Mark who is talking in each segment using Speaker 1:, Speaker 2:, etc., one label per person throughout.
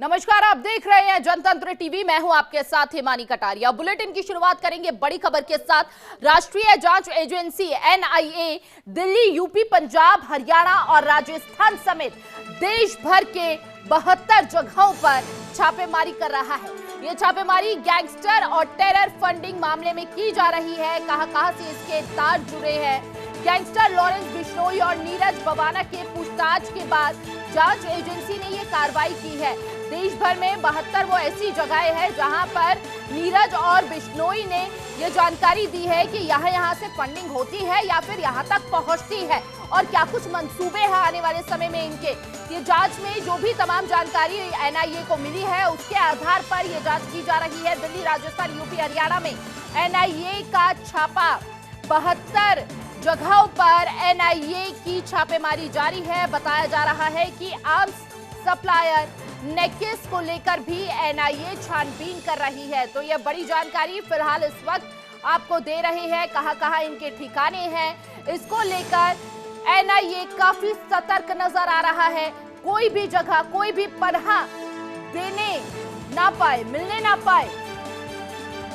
Speaker 1: नमस्कार, आप देख रहे हैं जनतंत्र टीवी। मैं हूं आपके साथ हिमानी कटारिया। बुलेटिन की शुरुआत करेंगे बड़ी खबर के साथ। राष्ट्रीय जांच agency NIA Delhi, UP, Punjab, Haryana और राजस्थान समेत देश भर के 72 जगहों पर छापेमारी कर रहा है। ये छापेमारी गैंगस्टर और टेरर फंडिंग मामले में की जा रही है। कहां से इसके तार जुड़े हैं। गैंगस्टर लॉरेंस बिश्नोई और नीरज बवाना के पूछताछ के बाद जांच एजेंसी ने ये कार्रवाई की है। देश भर में 72 वो ऐसी जगहें हैं जहां पर नीरज और बिश्नोई ने ये जानकारी दी है कि यहाँ से फंडिंग होती है या फिर यहाँ तक पहुंचती है और क्या कुछ मंसूबे हैं आने वाले समय में इनके। ये जांच में जो भी तमाम जानकारी एनआईए को मिली है उसके आधार पर ये जांच की जा रही है। दिल्ली, राजस्थान, यूपी, हरियाणा में एनआईए का छापा 72 जगहों पर एनआईए की छापेमारी जारी है। बताया जा रहा है कि आर्म्स सप्लायर नेक्सस को लेकर भी एनआईए छानबीन कर रही है। तो यह बड़ी जानकारी फिलहाल इस वक्त आपको दे रहे हैं। कहां इनके ठिकाने हैं, इसको लेकर एनआईए काफी सतर्क नजर आ रहा है। कोई भी जगह, कोई भी पनाह देने ना पाए, मिलने ना पाए,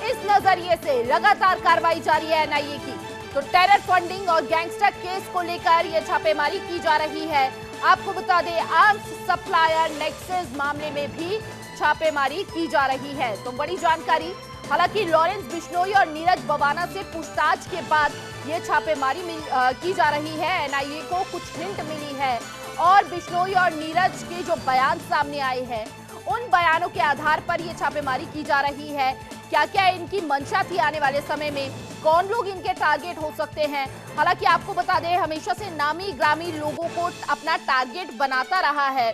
Speaker 1: इस नजरिए से लगातार कार्रवाई जारी है एनआईए की। तो टेरर फंडिंग और गैंगस्टर केस को लेकर यह छापेमारी की जा रही है। आपको बता दें, आर्म्स सप्लायर नेक्सस मामले में भी छापेमारी की जा रही है। तो बड़ी जानकारी। हालांकि लॉरेंस बिश्नोई और नीरज बवाना से पूछताछ के बाद ये छापेमारी की जा रही है। एनआईए को कुछ हिंट मिली है और बिश्नोई और नीरज के जो बयान सामने आए हैं उन बयानों के आधार पर यह छापेमारी की जा रही है। क्या क्या इनकी मंशा थी आने वाले समय में, कौन लोग इनके टारगेट हो सकते हैं। हालांकि आपको बता दें, हमेशा से नामी ग्रामी लोगों को अपना टारगेट बनाता रहा है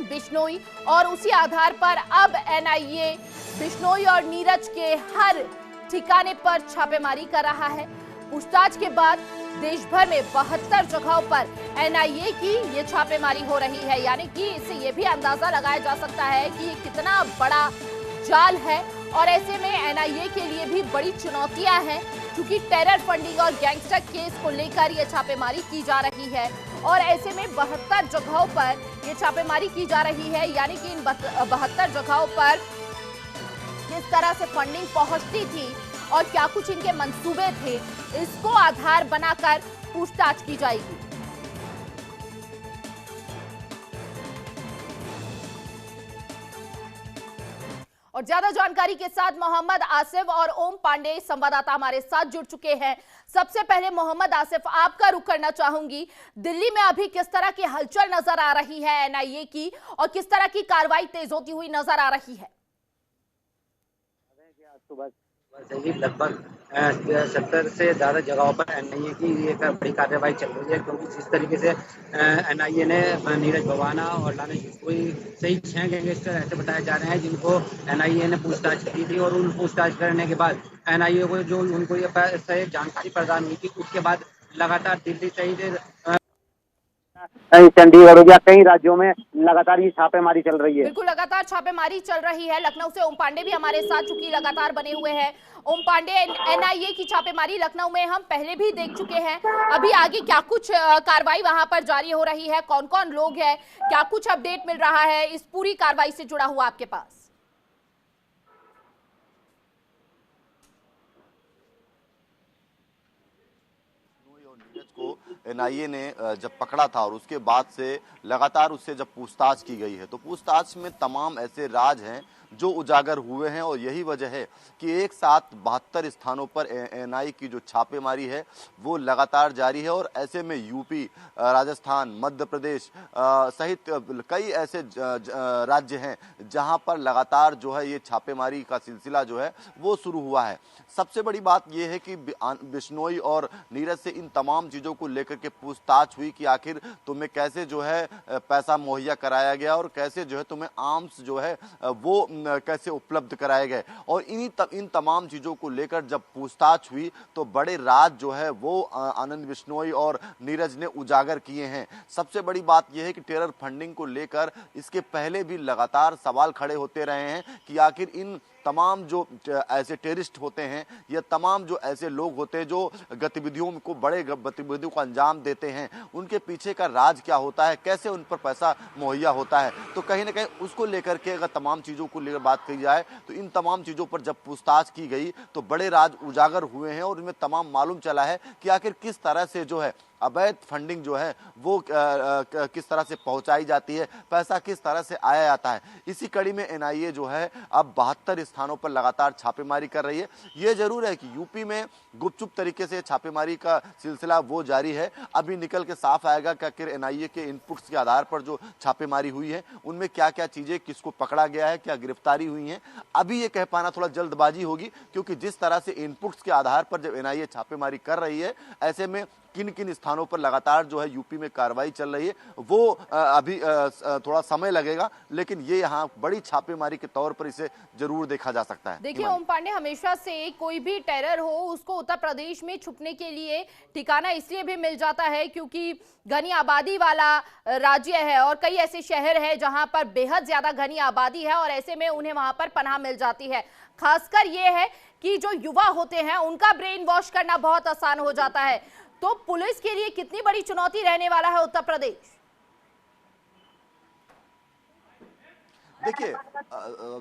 Speaker 1: बिश्नोई, और उसी आधार पर अब एनआईए बिश्नोई और नीरज के हर ठिकाने पर छापेमारी कर रहा है। पूछताछ के बाद देश भर में 72 जगहों पर एनआईए की ये छापेमारी हो रही है। यानी कि इससे ये भी अंदाजा लगाया जा सकता है कि ये कितना बड़ा जाल है और ऐसे में एनआईए के लिए भी बड़ी चुनौतियां हैं, क्योंकि टेरर फंडिंग और गैंगस्टर केस को लेकर यह छापेमारी की जा रही है और ऐसे में 72 जगहों पर यह छापेमारी की जा रही है। यानी कि इन 72 जगहों पर किस तरह से फंडिंग पहुंचती थी और क्या कुछ इनके मंसूबे थे, इसको आधार बनाकर पूछताछ की जाएगी। और ज्यादा जानकारी के साथ मोहम्मद आसिफ और ओम पांडे संवाददाता हमारे साथ जुड़ चुके हैं। सबसे पहले मोहम्मद आसिफ, आपका रुख करना चाहूंगी, दिल्ली में अभी किस तरह की हलचल नजर आ रही है एनआईए की और किस तरह की कार्रवाई तेज होती हुई नजर आ रही है।
Speaker 2: लगभग 70 से ज्यादा जगहों पर एनआईए की एक बड़ी कार्रवाई चल रही है, क्योंकि जिस तरीके से एनआईए ने नीरज बवाना और लॉरेंस बिश्नोई सहित 6 गैंगस्टर ऐसे बताए जा रहे हैं जिनको एनआईए ने पूछताछ की थी, और उन पूछताछ करने के बाद एनआईए को जो उनको ये सही जानकारी प्रदान हुई थी, उसके बाद लगातार दिल्ली सहित चंडीगढ़ हो गया, कई राज्यों में लगातार ये छापेमारी चल रही है।
Speaker 1: बिल्कुल, लगातार छापेमारी चल रही है। लखनऊ से ओम पांडे भी हमारे साथ चूंकि लगातार बने हुए हैं। ओम पांडे, एनआईए की छापेमारी लखनऊ में हम पहले भी देख चुके हैं। अभी आगे क्या कुछ कार्रवाई वहां पर जारी हो रही है, कौन कौन लोग हैं, क्या कुछ अपडेट मिल रहा है इस पूरी कार्रवाई से जुड़ा हुआ आपके पास?
Speaker 3: को एनआईए ने जब पकड़ा था और उसके बाद से लगातार उससे जब पूछताछ की गई है, तो पूछताछ में तमाम ऐसे राज हैं जो उजागर हुए हैं, और यही वजह है कि एक साथ 72 स्थानों पर एनआईए की जो छापेमारी है वो लगातार जारी है। और ऐसे में यूपी, राजस्थान, मध्य प्रदेश सहित कई ऐसे राज्य हैं जहां पर लगातार जो है ये छापेमारी का सिलसिला जो है वो शुरू हुआ है। सबसे बड़ी बात यह है कि बिश्नोई और नीरज से इन तमाम चीज़ों को लेकर के पूछताछ हुई कि आखिर तुम्हें कैसे जो है पैसा मुहैया कराया गया और कैसे जो है तुम्हें आर्म्स जो है वो कैसे उपलब्ध कराए गए। और इन तमाम चीज़ों को लेकर जब पूछताछ हुई तो बड़े राज जो है वो आनंद बिश्नोई और नीरज ने उजागर किए हैं। सबसे बड़ी बात यह है कि टेरर फंडिंग को लेकर इसके पहले भी लगातार सवाल खड़े होते रहे हैं कि आखिर इन तमाम जो ऐसे टेररिस्ट होते हैं या तमाम जो ऐसे लोग होते हैं जो बड़े गतिविधियों को अंजाम देते हैं, उनके पीछे का राज क्या होता है, कैसे उन पर पैसा मुहैया होता है। तो कहीं ना कहीं उसको लेकर के अगर तमाम चीज़ों को लेकर बात की जाए तो इन तमाम चीज़ों पर जब पूछताछ की गई तो बड़े राज उजागर हुए हैं और इनमें तमाम मालूम चला है कि आखिर किस तरह से जो है अवैध फंडिंग जो है वो किस तरह से पहुंचाई जाती है, पैसा किस तरह से आया जाता है। इसी कड़ी में एनआईए जो है अब 72 स्थानों पर लगातार छापेमारी कर रही है। ये जरूर है कि यूपी में गुपचुप तरीके से छापेमारी का सिलसिला वो जारी है। अभी निकल के साफ आएगा कि आखिर एनआईए के इनपुट्स के आधार पर जो छापेमारी हुई है उनमें क्या क्या चीजें, किसको पकड़ा गया है, क्या गिरफ्तारी हुई है, अभी ये कह पाना थोड़ा जल्दबाजी होगी। क्योंकि जिस तरह से इनपुट्स के आधार पर जब एनआईए छापेमारी कर रही है, ऐसे में किन किन स्थानों पर लगातार जो है यूपी में कार्रवाई चल रही है वो अभी थोड़ा समय लगेगा, लेकिन ये यहाँ बड़ी छापेमारी के तौर पर इसे जरूर देखा जा सकता है।
Speaker 1: देखिए ओम पांडे, हमेशा से कोई भी टेरर हो उसको उत्तर प्रदेश में छुपने के लिए ठिकाना इसलिए भी मिल जाता है क्योंकि घनी आबादी वाला राज्य है और कई ऐसे शहर हैं जहां पर बेहद ज्यादा घनी आबादी है और ऐसे में उन्हें वहां पर पनाह मिल जाती है। खासकर ये है कि जो युवा होते हैं उनका ब्रेन वॉश करना बहुत आसान हो जाता है। तो पुलिस के लिए कितनी बड़ी चुनौती रहने वाला है उत्तर प्रदेश?
Speaker 3: देखिए,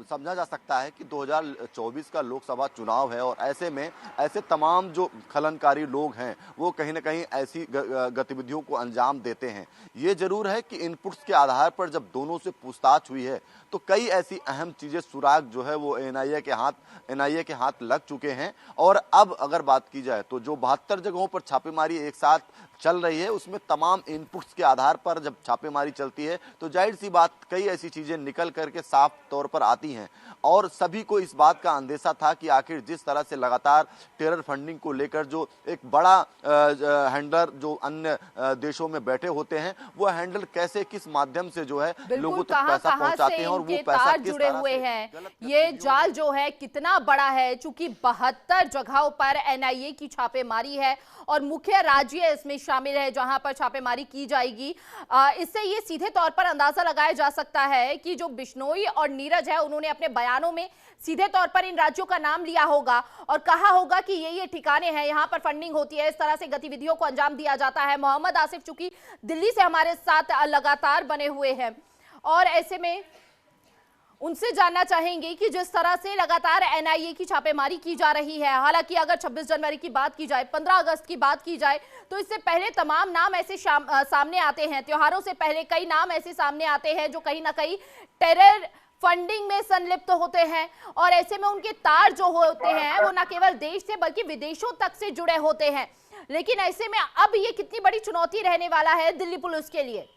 Speaker 3: समझा जा सकता है कि 2024 का लोकसभा चुनाव है और ऐसे में ऐसे तमाम जो खलनकारी लोग हैं वो कहीं ना कहीं ऐसी गतिविधियों को अंजाम देते हैं। ये जरूर है कि इनपुट्स के आधार पर जब दोनों से पूछताछ हुई है तो कई ऐसी अहम चीजें, सुराग जो है वो एनआईए के हाथ लग चुके हैं। और अब अगर बात की जाए तो जो 72 जगहों पर छापेमारी एक साथ चल रही है उसमें तमाम इनपुट्स के आधार पर जब छापेमारी चलती है तो जाहिर सी बात कई ऐसी चीजें निकल करके साफ तौर पर आती हैं। और सभी को इस बात का अंदेशा था कि आखिर जिस तरह से लगातार टेरर फंडिंग को लेकर जो एक बड़ा हैंडलर जो अन्य देशों में बैठे होते हैं वो हैंडलर कैसे, किस माध्यम से जो है लोगों तक पैसा पहुंचाते हैं और वो पैसा किस
Speaker 1: जुड़े हुए हैं। ये जाल जो है कितना बड़ा है, चूंकि 72 जगहों पर एनआईए की छापेमारी है और मुख्य राज्य इसमें शामिल है जहां पर छापेमारी की जाएगी। इससे ये सीधे तौर पर अंदाजा लगाया जा सकता है कि जो बिश्नोई और नीरज है उन्होंने अपने बयानों में सीधे तौर पर इन राज्यों का नाम लिया होगा और कहा होगा कि ये ठिकाने हैं, यहाँ पर फंडिंग होती है, इस तरह से गतिविधियों को अंजाम दिया जाता है। मोहम्मद आसिफ चूंकि दिल्ली से हमारे साथ लगातार बने हुए हैं और ऐसे में उनसे जानना चाहेंगे कि जिस तरह से लगातार एनआईए की छापेमारी की जा रही है, हालांकि अगर 26 जनवरी की बात की जाए, 15 अगस्त की बात की जाए तो इससे पहले तमाम नाम ऐसे सामने आते हैं, त्योहारों से पहले कई नाम ऐसे सामने आते हैं जो कहीं ना कहीं टेरर फंडिंग में संलिप्त होते हैं और ऐसे में उनके तार जो होते हैं वो न केवल देश से बल्कि विदेशों तक से जुड़े होते हैं। लेकिन ऐसे में अब ये कितनी बड़ी चुनौती रहने वाला है दिल्ली पुलिस के लिए?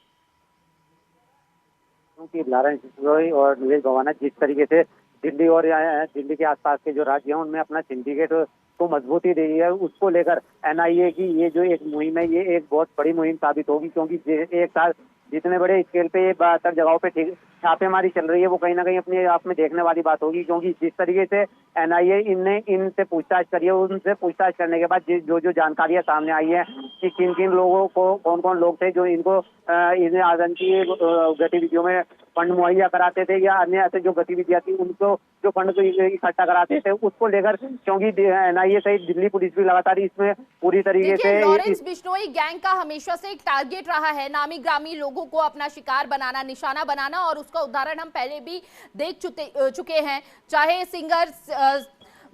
Speaker 2: क्योंकि लॉरेंस बिश्नोई और नीरज भवाना जिस तरीके से दिल्ली और दिल्ली के आसपास के जो राज्य हैं उनमें अपना सिंडिकेट को मजबूती दी है, उसको लेकर एनआईए की ये जो एक मुहिम है ये एक बहुत बड़ी मुहिम साबित होगी। क्योंकि एक साथ जितने बड़े स्केल पे ये 72 जगहों पे छापेमारी चल रही है वो कहीं ना कहीं अपने आप में देखने वाली बात होगी। क्योंकि जिस तरीके से एनआईए इनसे पूछताछ करी है, उनसे पूछताछ करने के बाद जो जानकारियां सामने आई है कि किन किन लोगों को, कौन कौन लोग थे जो इनको इन्हें आतंकी गतिविधियों में फंड मुहैया कराते थे या अन्य ऐसे जो गतिविधियां थी उनको जो फंड को इकट्ठा कराते थे, उसको लेकर क्योंकि एनआईए सहित दिल्ली पुलिस भी लगातार इसमें पूरी तरीके से
Speaker 1: लॉरेंस बिश्नोई गैंग का हमेशा से एक टारगेट रहा है नामी ग्रामी लोगों को अपना शिकार बनाना, निशाना बनाना, और उसका उदाहरण हम पहले भी देख चुके हैं, चाहे सिंगर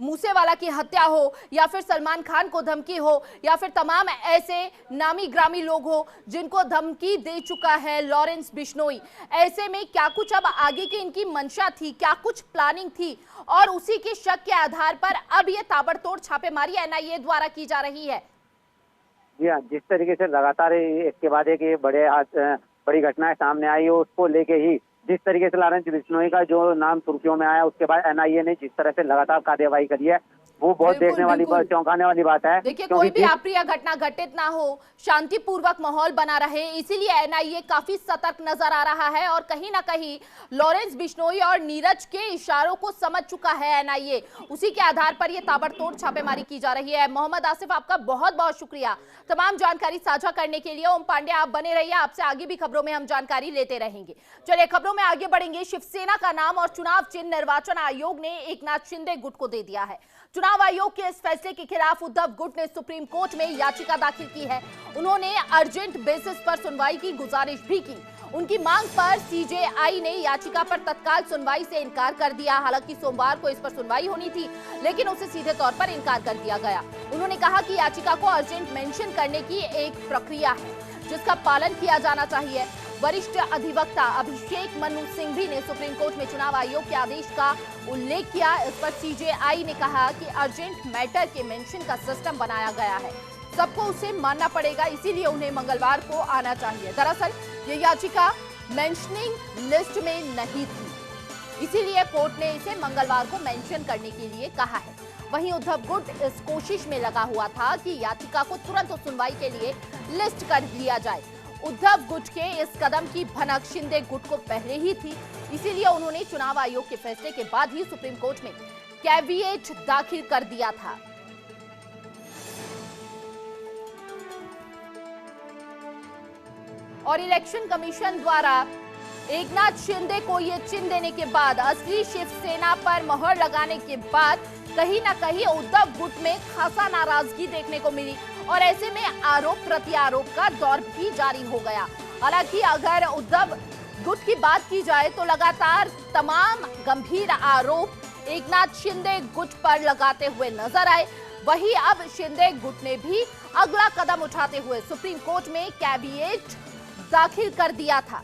Speaker 1: मूसेवाला की हत्या हो या फिर सलमान खान को धमकी हो या फिर तमाम ऐसे नामी ग्रामी लोग हो जिनको धमकी दे चुका है लॉरेंस बिश्नोई। ऐसे में क्या कुछ अब आगे की इनकी मंशा थी, क्या कुछ प्लानिंग थी और उसी के शक के आधार पर अब ये ताबड़तोड़ छापेमारी एनआईए द्वारा की जा रही है?
Speaker 2: जी हाँ, जिस तरीके से लगातार इसके बाद एक बड़ी घटनाएं सामने आई है उसको लेके ही जिस तरीके से लॉरेंस बिश्नोई का जो नाम सुर्खियों में आया उसके बाद एनआईए ने जिस तरह से लगातार कार्रवाई करी है वो बहुत
Speaker 1: बिल्कुल,
Speaker 2: देखने वाली बात, चौंकाने वाली बात है।
Speaker 1: देखिए,
Speaker 2: क्योंकि
Speaker 1: कोई भी अप्रिय घटना घटित ना हो, शांतिपूर्वक माहौल बना रहे, इसीलिए एनआईए काफी सतर्क नजर आ रहा है और कहीं ना कहीं लॉरेंस बिश्नोई और नीरज के इशारों को समझ चुका है एनआईए। उसी के आधार पर यह ताबड़तोड़ छापेमारी की जा रही है। मोहम्मद आसिफ, आपका बहुत बहुत शुक्रिया तमाम जानकारी साझा करने के लिए। ओम पांडे, आप बने रहिए, आपसे आगे भी खबरों में हम जानकारी लेते रहेंगे। चलिए खबरों में आगे बढ़ेंगे। शिवसेना का नाम और चुनाव चिन्ह निर्वाचन आयोग ने एकनाथ शिंदे गुट को दे दिया है। चुनाव आयोग के इस फैसले के खिलाफ उद्धव गुट ने सुप्रीम कोर्ट में याचिका दाखिल की है। उन्होंने अर्जेंट बेसिस पर सुनवाई की गुजारिश भी की। उनकी मांग पर सीजेआई ने याचिका पर तत्काल सुनवाई से इनकार कर दिया। हालांकि सोमवार को इस पर सुनवाई होनी थी, लेकिन उसे सीधे तौर पर इनकार कर दिया गया। उन्होंने कहा कि याचिका को अर्जेंट मेंशन करने की एक प्रक्रिया है जिसका पालन किया जाना चाहिए। वरिष्ठ अधिवक्ता अभिषेक मनु सिंघवी ने सुप्रीम कोर्ट में चुनाव आयोग के आदेश का उल्लेख किया। इस पर सीजेआई ने कहा कि अर्जेंट मैटर के मेंशन का सिस्टम बनाया गया है, सबको उसे मानना पड़ेगा, इसीलिए उन्हें मंगलवार को आना चाहिए। दरअसल ये याचिका मेंशनिंग लिस्ट में नहीं थी, इसीलिए कोर्ट ने इसे मंगलवार को मेंशन करने के लिए कहा है। वहीं उद्धव गुट इस कोशिश में लगा हुआ था कि याचिका को तुरंत सुनवाई के लिए लिस्ट कर लिया जाए। उद्धव गुट के इस कदम की भनक शिंदे गुट को पहले ही थी, इसीलिए उन्होंने चुनाव आयोग के फैसले के बाद ही सुप्रीम कोर्ट में कैविएट दाखिल कर दिया था। और इलेक्शन कमीशन द्वारा एकनाथ शिंदे को ये चिन्ह देने के बाद, असली शिवसेना पर मोहर लगाने के बाद कहीं ना कहीं उद्धव गुट में खासा नाराजगी देखने को मिली और ऐसे में आरोप प्रत्यारोप का दौर भी जारी हो गया। हालांकि अगर उद्धव गुट की बात की जाए तो लगातार तमाम गंभीर आरोप एकनाथ शिंदे गुट पर लगाते हुए नजर आए। वहीं अब शिंदे गुट ने भी अगला कदम उठाते हुए सुप्रीम कोर्ट में कैविएट दाखिल कर दिया था।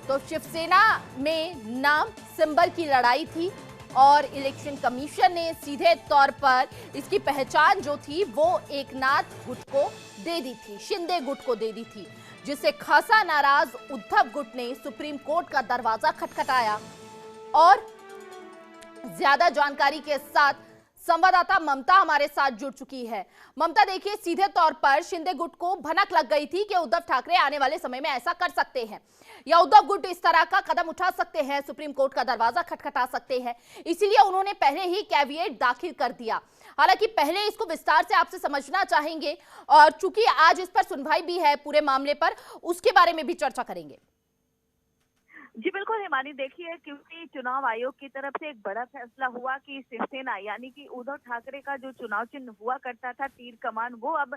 Speaker 1: तो शिवसेना में नाम सिंबल की लड़ाई थी और इलेक्शन कमीशन ने सीधे तौर पर इसकी पहचान जो थी वो एकनाथ गुट को दे दी थी, शिंदे गुट को दे दी थी, जिससे खासा नाराज उद्धव गुट ने सुप्रीम कोर्ट का दरवाजा खटखटाया। और ज्यादा जानकारी के साथ संवाददाता ममता हमारे साथ जुड़ चुकी है। ममता, देखिए, सीधे तौर पर शिंदे गुट को भनक लग गई थी कि उद्धव ठाकरे आने वाले समय में ऐसा कर सकते हैं या उद्धव गुट इस तरह का कदम उठा सकते हैं, सुप्रीम कोर्ट का दरवाजा खटखटा सकते हैं, इसीलिए उन्होंने पहले ही कैविएट दाखिल कर दिया। हालांकि पहले इसको विस्तार से आपसे समझना चाहेंगे और चूंकि आज इस पर सुनवाई भी है पूरे मामले पर, उसके बारे में भी चर्चा करेंगे।
Speaker 4: जी बिल्कुल हिमानी, देखिए, क्योंकि चुनाव आयोग की तरफ से एक बड़ा फैसला हुआ कि शिवसेना यानी कि उद्धव ठाकरे का जो चुनाव चिन्ह हुआ करता था तीर कमान, वो अब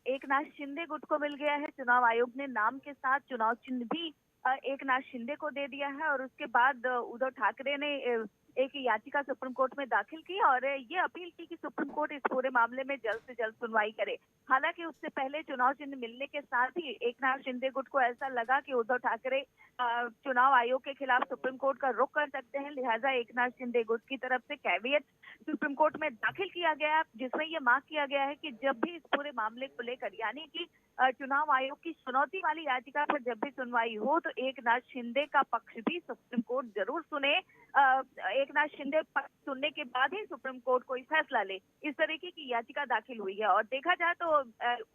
Speaker 4: एकनाथ शिंदे गुट को मिल गया है। चुनाव आयोग ने नाम के साथ चुनाव चिन्ह भी एकनाथ शिंदे को दे दिया है और उसके बाद उद्धव ठाकरे ने एक याचिका सुप्रीम कोर्ट में दाखिल की और ये अपील की कि सुप्रीम कोर्ट इस पूरे मामले में जल्द से जल्द सुनवाई करे। हालांकि उससे पहले चुनाव चिन्ह मिलने के साथ ही एकनाथ शिंदे गुट को ऐसा लगा कि उद्धव ठाकरे चुनाव आयोग के खिलाफ सुप्रीम कोर्ट का रुख कर सकते हैं, लिहाजा एकनाथ शिंदे गुट की तरफ से कैविएट सुप्रीम कोर्ट में दाखिल किया गया, जिसमें यह मांग किया गया है कि जब भी इस पूरे मामले को लेकर यानी कि चुनाव आयोग की चुनौती वाली याचिका पर जब भी सुनवाई हो तो एकनाथ शिंदे का पक्ष भी सुप्रीम कोर्ट जरूर सुने। एकनाथ शिंदे पक्ष सुनने के बाद ही सुप्रीम कोर्ट कोई फैसला ले, इस तरीके की याचिका दाखिल हुई है। और देखा जाए तो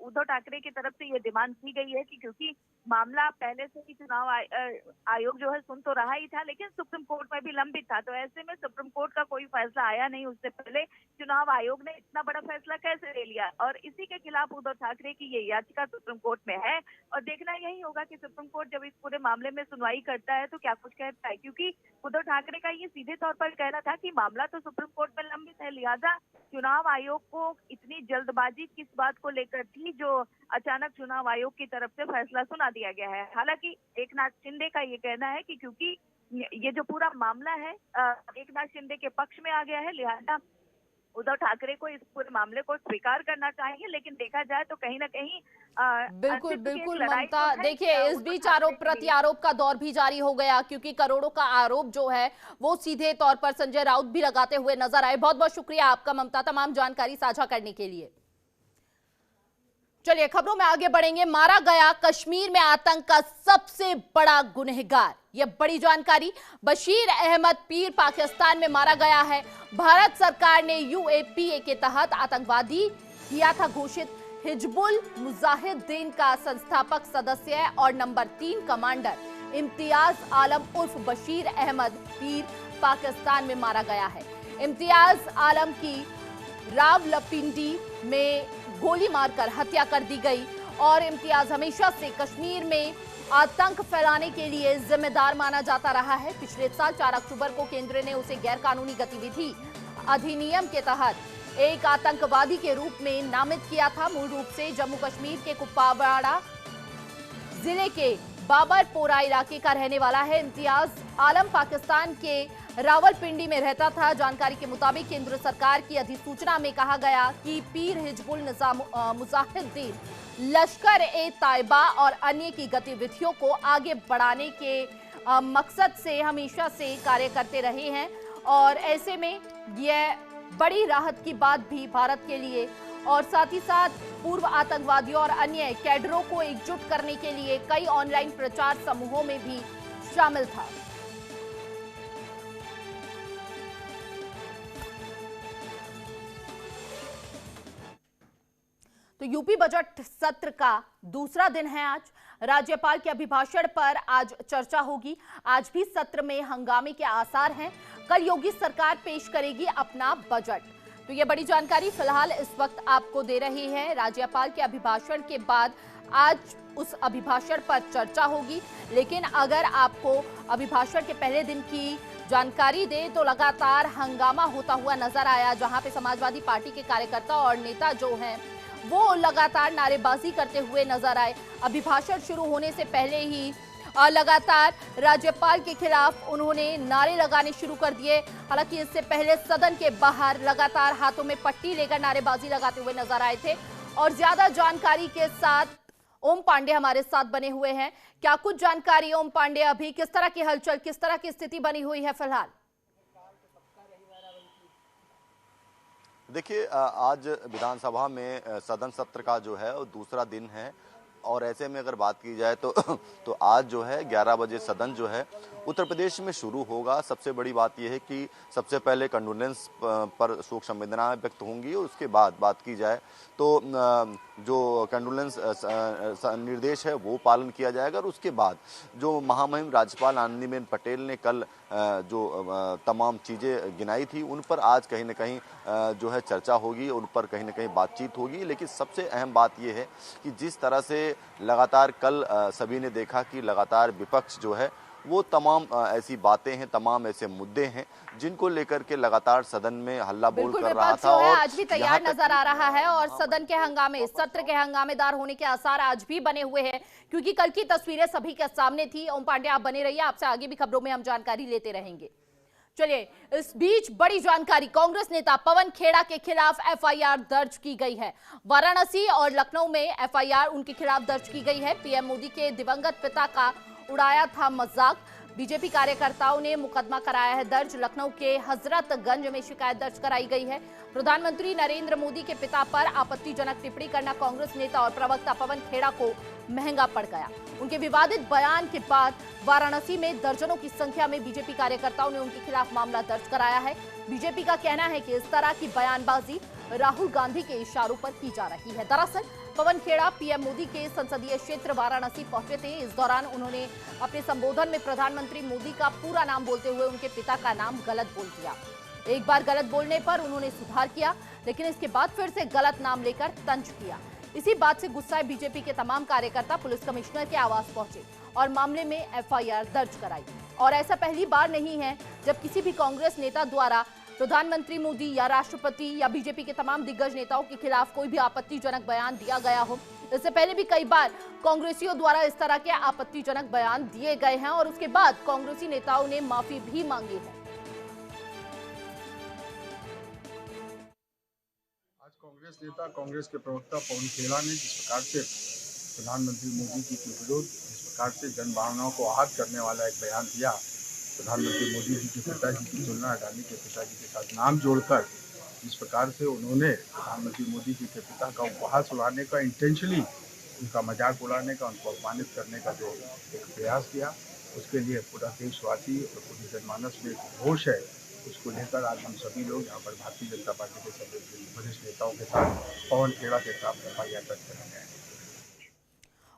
Speaker 4: उद्धव ठाकरे की तरफ से ये डिमांड की गई है कि क्योंकि मामला पहले से ही चुनाव आयोग जो है सुन तो रहा ही था, लेकिन सुप्रीम कोर्ट में भी लंबित था, तो ऐसे में सुप्रीम कोर्ट का कोई फैसला आया नहीं, उससे पहले चुनाव आयोग ने इतना बड़ा फैसला कैसे ले लिया। और इसी के खिलाफ उद्धव ठाकरे की ये याचिका सुप्रीम कोर्ट में है और देखना यही होगा कि सुप्रीम कोर्ट जब इस पूरे मामले में सुनवाई करता है तो क्या कुछ कहता है, क्योंकि उद्धव ठाकरे का ये सीधे तौर पर कहना था कि मामला तो सुप्रीम कोर्ट में लंबित है, लिहाजा चुनाव आयोग को इतनी जल्दबाजी किस बात को लेकर थी जो अचानक चुनाव आयोग की तरफ से फैसला सुना दिया गया है। हालांकि एकनाथ शिंदे का ये कहना है कि क्योंकि ये जो पूरा मामला है एकनाथ शिंदे के पक्ष में आ गया है, लिहाजा उद्धव ठाकरे को इस पूरे मामले को स्वीकार करना चाहिए। लेकिन देखा जाए तो कहीं ना कहीं
Speaker 1: बिल्कुल बिल्कुल ममता, देखिए, इस बीच आरोप प्रत्यारोप का दौर भी जारी हो गया क्योंकि करोड़ों का आरोप जो है वो सीधे तौर पर संजय राउत भी लगाते हुए नजर आए। बहुत बहुत शुक्रिया आपका ममता, तमाम जानकारी साझा करने के लिए। चलिए खबरों में आगे बढ़ेंगे। मारा गया कश्मीर में आतंक का सबसे बड़ा गुनहगार, यह बड़ी जानकारी। बशीर अहमद पीर पाकिस्तान में मारा गया है। भारत सरकार ने यूएपीए के तहत आतंकवादी किया था घोषित। हिजबुल मुजाहिदीन का संस्थापक सदस्य और नंबर 3 कमांडर इम्तियाज आलम उर्फ बशीर अहमद पीर पाकिस्तान में मारा गया है। इम्तियाज आलम की रावलपिंडी में गोली मारकर हत्या कर दी गई और इम्तियाज हमेशा से कश्मीर में आतंक फैलाने के लिए जिम्मेदार माना जाता रहा है। पिछले साल 4 अक्टूबर को केंद्र ने उसे गैरकानूनी गतिविधि अधिनियम के तहत एक आतंकवादी के रूप में नामित किया था। मूल रूप से जम्मू कश्मीर के कुपवाड़ा जिले के बाबरपोरा इलाके का रहने वाला है। इम्तियाज आलम पाकिस्तान के रावलपिंडी में रहता था। जानकारी के मुताबिक केंद्र सरकार की अधिसूचना में कहा गया कि पीर हिजबुल मुजाहिदीन लश्कर ए तैयबा और अन्य की गतिविधियों को आगे बढ़ाने के मकसद से हमेशा से कार्य करते रहे हैं और ऐसे में यह बड़ी राहत की बात भी भारत के लिए और साथ ही साथ पूर्व आतंकवादियों और अन्य कैडरों को एकजुट करने के लिए कई ऑनलाइन प्रचार समूहों में भी शामिल था। तो यूपी बजट सत्र का दूसरा दिन है आज। राज्यपाल के अभिभाषण पर आज चर्चा होगी। आज भी सत्र में हंगामे के आसार हैं। कल योगी सरकार पेश करेगी अपना बजट। तो ये बड़ी जानकारी फिलहाल इस वक्त आपको दे रही है। राज्यपाल के अभिभाषण के बाद आज उस अभिभाषण पर चर्चा होगी, लेकिन अगर आपको अभिभाषण के पहले दिन की जानकारी दे तो लगातार हंगामा होता हुआ नजर आया, जहां पे समाजवादी पार्टी के कार्यकर्ता और नेता जो हैं वो लगातार नारेबाजी करते हुए नजर आए। अभिभाषण शुरू होने से पहले ही लगातार राज्यपाल के खिलाफ उन्होंने नारे लगाने शुरू कर दिए। हालांकि इससे पहले सदन के बाहर लगातार हाथों में पट्टी लेकर नारेबाजी लगाते हुए नजर आए थे। और ज्यादा जानकारी के साथ ओम पांडे हमारे साथ बने हुए हैं। क्या कुछ जानकारी ओम पांडे, अभी किस तरह की हलचल, किस तरह की स्थिति बनी हुई है फिलहाल?
Speaker 3: देखिए, आज विधानसभा में सदन सत्र का जो है वो दूसरा दिन है और ऐसे में अगर बात की जाए तो आज जो है 11 बजे सदन जो है उत्तर प्रदेश में शुरू होगा। सबसे बड़ी बात यह है कि सबसे पहले कंडोलेंस पर शोक संवेदनाएं व्यक्त होंगी और उसके बाद बात की जाए तो जो कंडोलेंस निर्देश है वो पालन किया जाएगा और उसके बाद जो महामहिम राज्यपाल आनंदीबेन पटेल ने कल जो तमाम चीज़ें गिनाई थी उन पर आज कहीं ना कहीं जो है चर्चा होगी, उन पर कहीं ना कहीं बातचीत होगी। लेकिन सबसे अहम बात यह है कि जिस तरह से लगातार कल सभी ने देखा कि लगातार विपक्ष जो है वो तमाम ऐसी बातें हैं, तमाम ऐसे मुद्दे हैं जिनको लेकर के लगातार सदन में हल्ला बोल कर रहा था और
Speaker 1: आज भी तैयार नजर आ रहा है और सदन के हंगामे, सत्र के हंगामेदार होने के आसार आज भी बने हुए हैं, क्योंकि कल की तस्वीरें सभी के सामने थी। ओम पांडे आप बने रहिए, आपसे आगे भी खबरों में हम जानकारी लेते रहेंगे। चलिए, इस बीच बड़ी जानकारी, कांग्रेस नेता पवन खेड़ा के खिलाफ एफआईआर दर्ज की गई है। वाराणसी और लखनऊ में एफआईआर उनके खिलाफ दर्ज की गई है। पीएम मोदी के दिवंगत पिता का उड़ाया था मजाक। बीजेपी कार्यकर्ताओं ने मुकदमा कराया है दर्ज। लखनऊ के हजरतगंज में शिकायत दर्ज कराई गई है। प्रधानमंत्री नरेंद्र मोदी के पिता पर आपत्तिजनक टिप्पणी करना कांग्रेस नेता और प्रवक्ता पवन खेड़ा को महंगा पड़ गया। उनके विवादित बयान के बाद वाराणसी में दर्जनों की संख्या में बीजेपी कार्यकर्ताओं ने उनके खिलाफ मामला दर्ज कराया है। बीजेपी का कहना है कि इस तरह की बयानबाजी राहुल गांधी के इशारों पर की जा रही है। दरअसल पवन खेड़ा पीएम मोदी के संसदीय क्षेत्र वाराणसी पहुंचे थे। इस दौरान उन्होंने अपने संबोधन में प्रधानमंत्री मोदी का पूरा नाम बोलते हुए उनके पिता का नाम गलत बोल दिया। एक बार गलत बोलने पर उन्होंने सुधार किया, लेकिन इसके बाद फिर से गलत नाम लेकर तंज किया। इसी बात से गुस्साए बीजेपी के तमाम कार्यकर्ता पुलिस कमिश्नर के आवास पहुंचे और मामले में एफआईआर दर्ज कराई। और ऐसा पहली बार नहीं है जब किसी भी कांग्रेस नेता द्वारा प्रधानमंत्री मोदी या राष्ट्रपति या बीजेपी के तमाम दिग्गज नेताओं के खिलाफ कोई भी आपत्तिजनक बयान दिया गया हो। इससे पहले भी कई बार कांग्रेसियों द्वारा इस तरह के आपत्तिजनक बयान दिए गए हैं और उसके बाद कांग्रेसी नेताओं ने माफी भी मांगी है।
Speaker 5: आज कांग्रेस नेता, कांग्रेस के प्रवक्ता पवन खेड़ा ने जिस प्रकार से प्रधानमंत्री मोदी जी के विरुद्ध जिस प्रकार से जन भावनाओं को आहत करने वाला एक बयान दिया, प्रधानमंत्री मोदी जी के पिताजी की तुलना गांधी के पिताजी के साथ नाम जोड़कर जिस प्रकार से उन्होंने प्रधानमंत्री मोदी जी के पिता का उपहास उड़ाने का, इंटेंशनली उनका मजाक उड़ाने का, उनको अपमानित करने का जो एक प्रयास किया, उसके लिए पूरा देशवासी और पूरी जनमानस में एक घोष है। उसको लेकर आज हम सभी लोग यहाँ पर भारतीय जनता पार्टी के सभी वरिष्ठ नेताओं के साथ पवन खेड़ा के खिलाफ एफआईआर दर्ज कराने आए।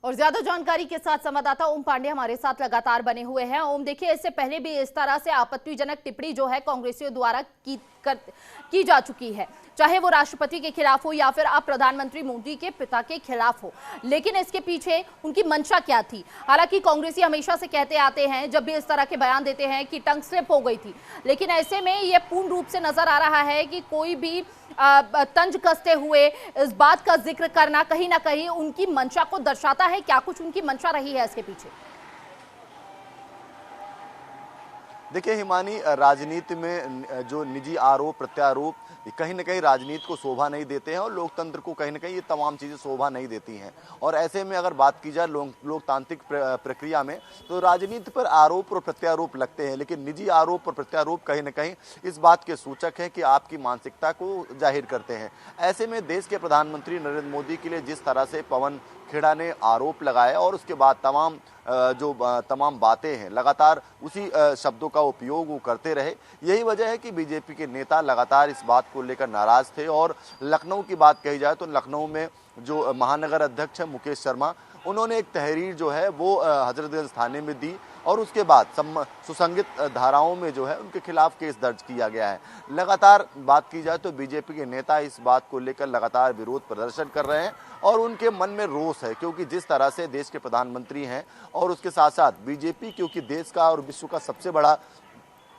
Speaker 1: और ज्यादा जानकारी के साथ संवाददाता ओम पांडे हमारे साथ लगातार बने हुए हैं। ओम, देखिए, इससे पहले भी इस तरह से आपत्तिजनक टिप्पणी जो है कांग्रेसियों द्वारा की जा चुकी है, चाहे वो राष्ट्रपति के खिलाफ हो या फिर आप प्रधानमंत्री मोदी के पिता के खिलाफ हो, लेकिन इसके पीछे उनकी मंशा क्या थी? हालांकि कांग्रेसी हमेशा से कहते आते हैं, जब भी इस तरह के बयान देते हैं कि टंग स्लिप हो गई थी, लेकिन ऐसे में ये पूर्ण रूप से नजर आ रहा है कि कोई भी तंज कसते हुए इस बात का जिक्र करना कहीं ना कहीं उनकी मंशा को दर्शाता है। क्या कुछ उनकी मंशा रही है इसके पीछे?
Speaker 3: देखिए हिमानी, राजनीति में जो निजी आरोप प्रत्यारोप कहीं ना कहीं राजनीति को शोभा नहीं देते हैं और लोकतंत्र को कहीं ना कहीं ये तमाम चीज़ें शोभा नहीं देती हैं। और ऐसे में अगर बात की जाए लोकतांत्रिक प्रक्रिया में, तो राजनीति पर आरोप और प्रत्यारोप लगते हैं, लेकिन निजी आरोप और प्रत्यारोप कहीं ना कहीं इस बात के सूचक हैं कि आपकी मानसिकता को जाहिर करते हैं। ऐसे में देश के प्रधानमंत्री नरेंद्र मोदी के लिए जिस तरह से पवन खेड़ा ने आरोप लगाया और उसके बाद तमाम बातें हैं, लगातार उसी शब्दों का उपयोग वो करते रहे। यही वजह है कि बीजेपी के नेता लगातार इस बात को लेकर नाराज थे। और लखनऊ की बात कही जाए तो लखनऊ में जो महानगर अध्यक्ष है मुकेश शर्मा, उन्होंने एक तहरीर जो है वो हजरतगंज थाने में दी और उसके बाद सुसंगत धाराओं में जो है उनके खिलाफ केस दर्ज किया गया है। लगातार बात की जाए तो बीजेपी के नेता इस बात को लेकर लगातार विरोध प्रदर्शन कर रहे हैं और उनके मन में रोष है, क्योंकि जिस तरह से देश के प्रधानमंत्री हैं और उसके साथ साथ बीजेपी, क्योंकि देश का और विश्व का सबसे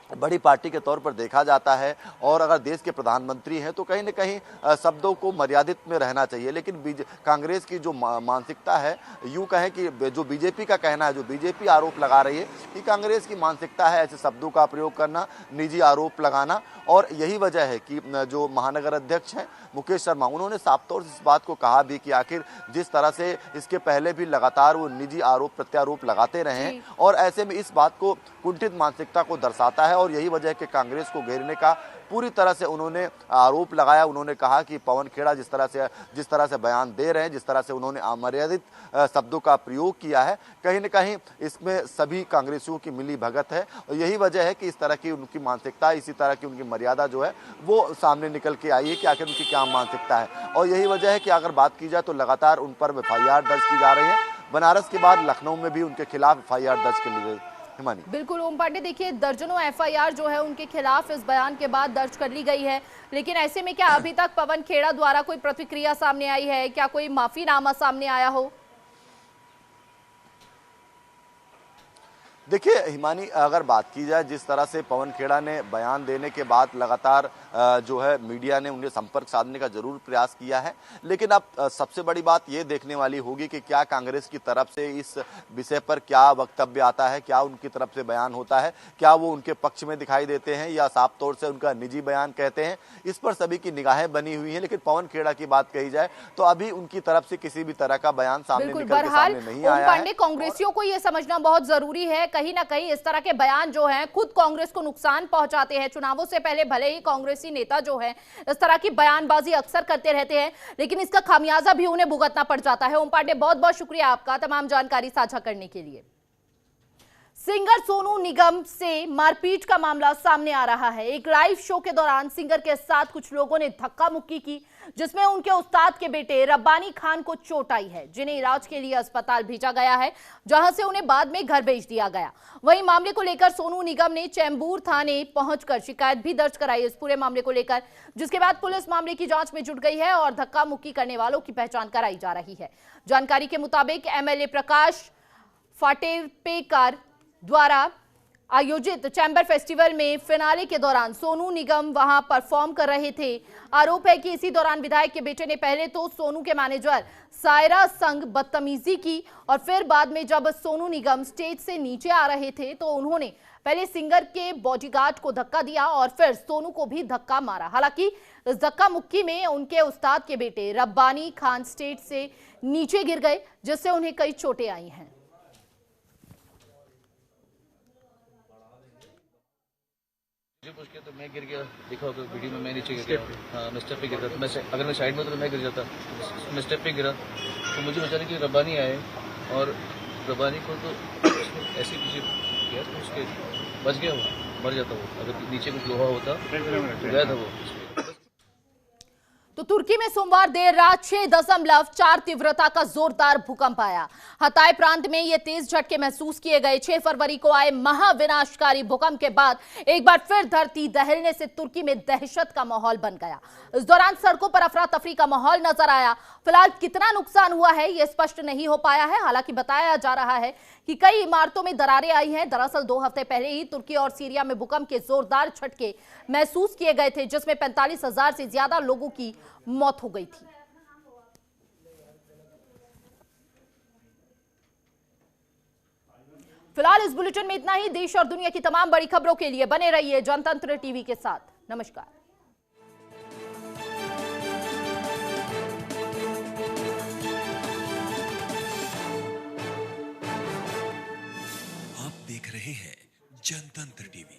Speaker 3: बड़ी पार्टी के तौर पर देखा जाता है और अगर देश के प्रधानमंत्री हैं तो कहीं न कहीं शब्दों को मर्यादित में रहना चाहिए। लेकिन कांग्रेस की जो मानसिकता है, यूँ कहें कि जो बीजेपी का कहना है, जो बीजेपी आरोप लगा रही है कि कांग्रेस की मानसिकता है ऐसे शब्दों का प्रयोग करना, निजी आरोप लगाना। और यही वजह है कि जो महानगर अध्यक्ष हैं मुकेश शर्मा, उन्होंने साफ तौर से इस बात को कहा भी कि आखिर जिस तरह से इसके पहले भी लगातार वो निजी आरोप प्रत्यारोप लगाते रहे हैं और ऐसे में इस बात को कुंठित मानसिकता को दर्शाता है। और यही वजह है कि कांग्रेस को घेरने का पूरी तरह से उन्होंने आरोप लगाया। उन्होंने कहा कि पवन खेड़ा जिस तरह से बयान दे रहे हैं, जिस तरह से उन्होंने अमर्यादित शब्दों का प्रयोग किया है, कहीं न कहीं इसमें सभी कांग्रेसियों की मिली भगत है। और यही वजह है कि इस तरह की उनकी मानसिकता, इसी तरह की उनकी मर्यादा जो है वो सामने निकल के आई है कि आखिर उनकी क्या मानसिकता है। और यही वजह है कि अगर बात की जाए तो लगातार उन पर एफआईआर दर्ज की जा रही है। बनारस के बाद लखनऊ में भी उनके खिलाफ एफआईआर दर्ज कर ली गई।
Speaker 1: बिल्कुल ओम पांडे, देखिए, दर्जनों एफआईआर जो है उनके खिलाफ इस बयान के बाद दर्ज कर ली गई है, लेकिन ऐसे में क्या अभी तक पवन खेड़ा द्वारा कोई प्रतिक्रिया सामने आई है? क्या कोई माफीनामा सामने आया हो?
Speaker 3: देखिए हिमानी, अगर बात की जाए जिस तरह से पवन खेड़ा ने बयान देने के बाद लगातार जो है मीडिया ने उन्हें संपर्क साधने का जरूर प्रयास किया है, लेकिन अब सबसे बड़ी बात ये देखने वाली होगी कि क्या कांग्रेस की तरफ से इस विषय पर क्या वक्तव्य आता है, क्या उनकी तरफ से बयान होता है, क्या वो उनके पक्ष में दिखाई देते हैं या साफ तौर से उनका निजी बयान कहते हैं। इस पर सभी की निगाहें बनी हुई हैं। लेकिन पवन खेड़ा की बात कही जाए तो अभी उनकी तरफ से किसी भी तरह का बयान सामने नहीं आया है।
Speaker 1: कांग्रेसियों को यह समझना बहुत जरूरी है, कहीं ना कहीं इस तरह के बयान जो हैं खुद कांग्रेस को नुकसान पहुंचाते हैं। चुनावों से पहले भले ही कांग्रेसी नेता जो है इस तरह की बयानबाजी अक्सर करते रहते हैं, लेकिन इसका खामियाजा भी उन्हें भुगतना पड़ जाता है। ओम पांडे, बहुत बहुत शुक्रिया आपका तमाम जानकारी साझा करने के लिए। सिंगर सोनू निगम से मारपीट का मामला सामने आ रहा है। एक लाइव शो के दौरान सिंगर के साथ कुछ लोगों ने धक्का मुक्की की, जिसमें उनके उस्ताद के बेटे रब्बानी खान को चोट आई है, जिन्हें इलाज के लिए अस्पताल भेजा गया है, जहां से उन्हें बाद में घर भेज दिया गया। वहीं मामले को लेकर सोनू निगम ने चैम्बूर थाने पहुंचकर शिकायत भी दर्ज कराई इस पूरे मामले को लेकर, जिसके बाद पुलिस मामले की जांच में जुट गई है और धक्का मुक्की करने वालों की पहचान कराई जा रही है। जानकारी के मुताबिक एमएलए प्रकाश फाटेपेकर द्वारा आयोजित चैम्बर फेस्टिवल में फिनाले के दौरान सोनू निगम वहां परफॉर्म कर रहे थे। आरोप है कि इसी दौरान विधायक के बेटे ने पहले तो सोनू के मैनेजर सायरा संग बदतमीजी की और फिर बाद में जब सोनू निगम स्टेज से नीचे आ रहे थे तो उन्होंने पहले सिंगर के बॉडीगार्ड को धक्का दिया और फिर सोनू को भी धक्का मारा। हालांकि इस धक्का मुक्की में उनके उस्ताद के बेटे रब्बानी खान स्टेज से नीचे गिर गए, जिससे उन्हें कई चोटें आई हैं।
Speaker 6: मुझे पूछ के तो मैं गिर गया, देखा होगा वीडियो में, मैं नीचे गिर गया। हाँ, मैं स्टेप पे गिरा था। अगर मैं साइड में होता तो मैं गिर जाता। मैं स्टेप पे गिरा तो मुझे बेचारे की रब्बानी आए और रब्बानी को तो ऐसे पीछे गया तो उसके बच गया, वो मर जाता। वो अगर नीचे कुछ लोहा होता तो गया था वो।
Speaker 1: तो तुर्की में सोमवार देर रात 6.4 तीव्रता का जोरदार भूकंप आया। हताय प्रांत में ये तेज झटके महसूस किए गए। 6 फरवरी को आए महाविनाशकारी भूकंप के बाद एक बार फिर धरती दहलने से तुर्की में दहशत का माहौल बन गया। इस दौरान सड़कों पर अफरा तफरी का माहौल नजर आया। फिलहाल कितना नुकसान हुआ है यह स्पष्ट नहीं हो पाया है। हालांकि बताया जा रहा है कि कई इमारतों में दरारें आई हैं। दरअसल 2 हफ्ते पहले ही तुर्की और सीरिया में भूकंप के जोरदार झटके महसूस किए गए थे, जिसमें 45,000 से ज्यादा लोगों की मौत हो गई थी। फिलहाल इस बुलेटिन में इतना ही। देश और दुनिया की तमाम बड़ी खबरों के लिए बने रहिए जनतंत्र टीवी के साथ। नमस्कार।
Speaker 7: आप देख रहे हैं जनतंत्र टीवी।